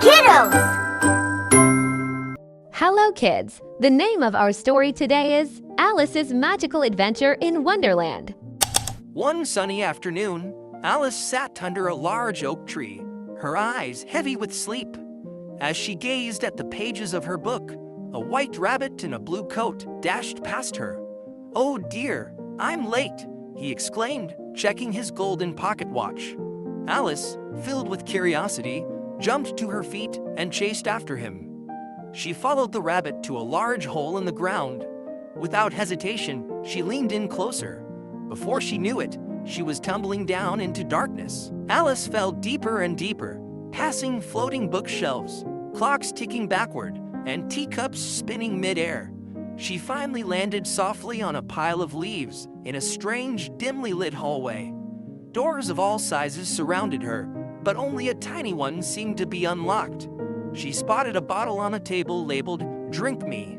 Kiddos! Hello, kids! The name of our story today is Alice's Magical Adventure in Wonderland. One sunny afternoon, Alice sat under a large oak tree, her eyes heavy with sleep. As she gazed at the pages of her book, a white rabbit in a blue coat dashed past her. "Oh dear, I'm late," he exclaimed, checking his golden pocket watch. Alice, filled with curiosity, jumped to her feet and chased after him. She followed the rabbit to a large hole in the ground. Without hesitation, she leaned in closer. Before she knew it, she was tumbling down into darkness. Alice fell deeper and deeper, passing floating bookshelves, clocks ticking backward, and teacups spinning midair. She finally landed softly on a pile of leaves in a strange, dimly lit hallway. Doors of all sizes surrounded her, but only a tiny one seemed to be unlocked. She spotted a bottle on a table labeled, "Drink Me."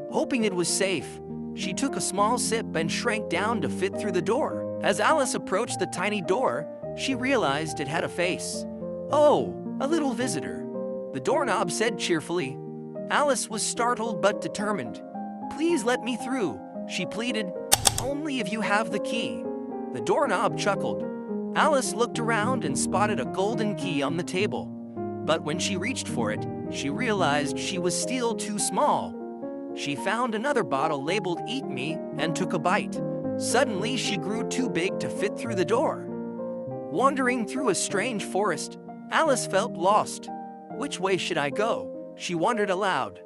Hoping it was safe, she took a small sip and shrank down to fit through the door. As Alice approached the tiny door, she realized it had a face. "Oh, a little visitor," the doorknob said cheerfully. Alice was startled but determined. "Please let me through," she pleaded. "Only if you have the key." The doorknob chuckled. Alice looked around and spotted a golden key on the table. But when she reached for it, she realized she was still too small. She found another bottle labeled "Eat Me" and took a bite. Suddenly, she grew too big to fit through the door. Wandering through a strange forest, Alice felt lost. "Which way should I go?" she wondered aloud.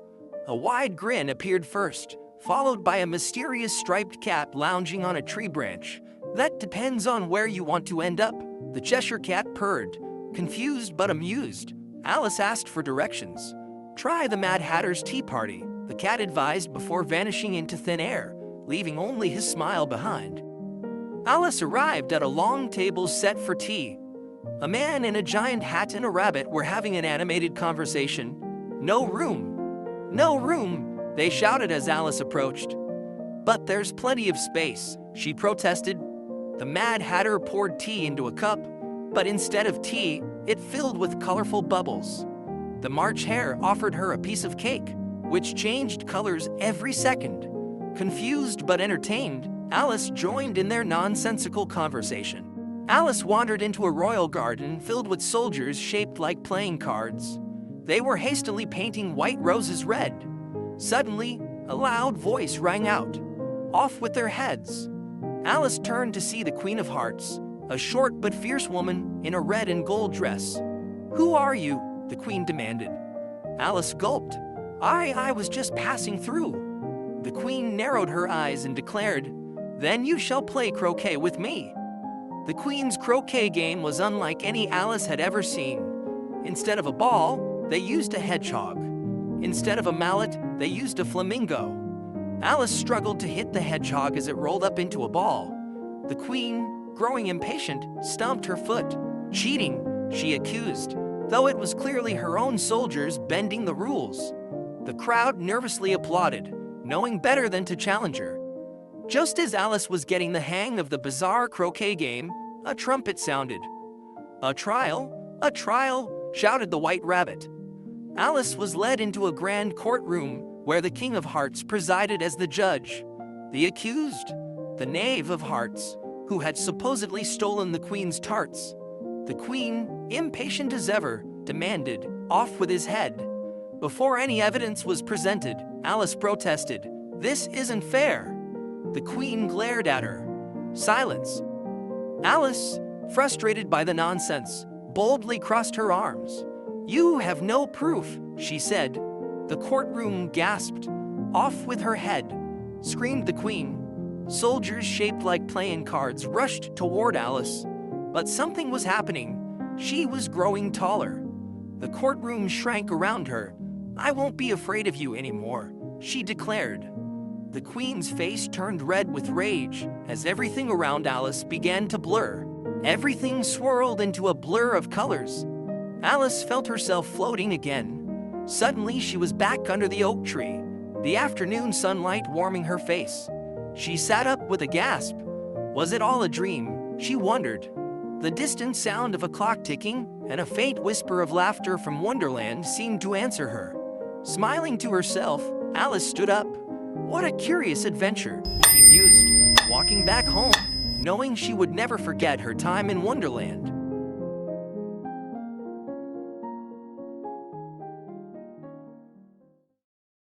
A wide grin appeared first, followed by a mysterious striped cat lounging on a tree branch. "That depends on where you want to end up," the Cheshire Cat purred. Confused but amused, Alice asked for directions. "Try the Madhatters tea party," the cat advised before vanishing into thin air, leaving only his smile behind. Alice arrived at a long table set for tea. A man in a giant hat and a rabbit were having an animated conversation. "No room! No room!" they shouted as Alice approached. "But there's plenty of space," she protested. The Mad Hatter poured tea into a cup, but instead of tea, it filled with colorful bubbles. The March Hare offered her a piece of cake, which changed colors every second. Confused but entertained, Alice joined in their nonsensical conversation. Alice wandered into a royal garden filled with soldiers shaped like playing cards. They were hastily painting white roses red. Suddenly, a loud voice rang out, "Off with their heads!" Alice turned to see the Queen of Hearts, a short but fierce woman in a red and gold dress. "Who are you?" the Queen demanded. Alice gulped. I was just passing through." The Queen narrowed her eyes and declared, "Then you shall play croquet with me." The Queen's croquet game was unlike any Alice had ever seen. Instead of a ball, they used a hedgehog. Instead of a mallet, they used a flamingo. Alice struggled to hit the hedgehog as it rolled up into a ball. The Queen, growing impatient, stomped her foot. "Cheating," she accused, though it was clearly her own soldiers bending the rules. The crowd nervously applauded, knowing better than to challenge her. Just as Alice was getting the hang of the bizarre croquet game, a trumpet sounded. "A trial? A trial!" shouted the White Rabbit. Alice was led into a grand courtroom where the King of Hearts presided as the judge. The accused, the Knave of Hearts, who had supposedly stolen the Queen's tarts. The Queen, impatient as ever, demanded, "Off with his head." Before any evidence was presented, Alice protested, "This isn't fair." The Queen glared at her. Silence. Alice, frustrated by the nonsense, boldly crossed her arms. "You have no proof," she said. The courtroom gasped. "Off with her head," screamed the Queen. Soldiers shaped like playing cards rushed toward Alice. But something was happening. She was growing taller. The courtroom shrank around her. "I won't be afraid of you anymore," she declared. The Queen's face turned red with rage as everything around Alice began to blur. Everything swirled into a blur of colors. Alice felt herself floating again. Suddenly, she was back under the oak tree, the afternoon sunlight warming her face. She sat up with a gasp. Was it all a dream? She wondered. The distant sound of a clock ticking and a faint whisper of laughter from Wonderland seemed to answer her. Smiling to herself, Alice stood up. What a curious adventure, she mused, walking back home, knowing she would never forget her time in Wonderland.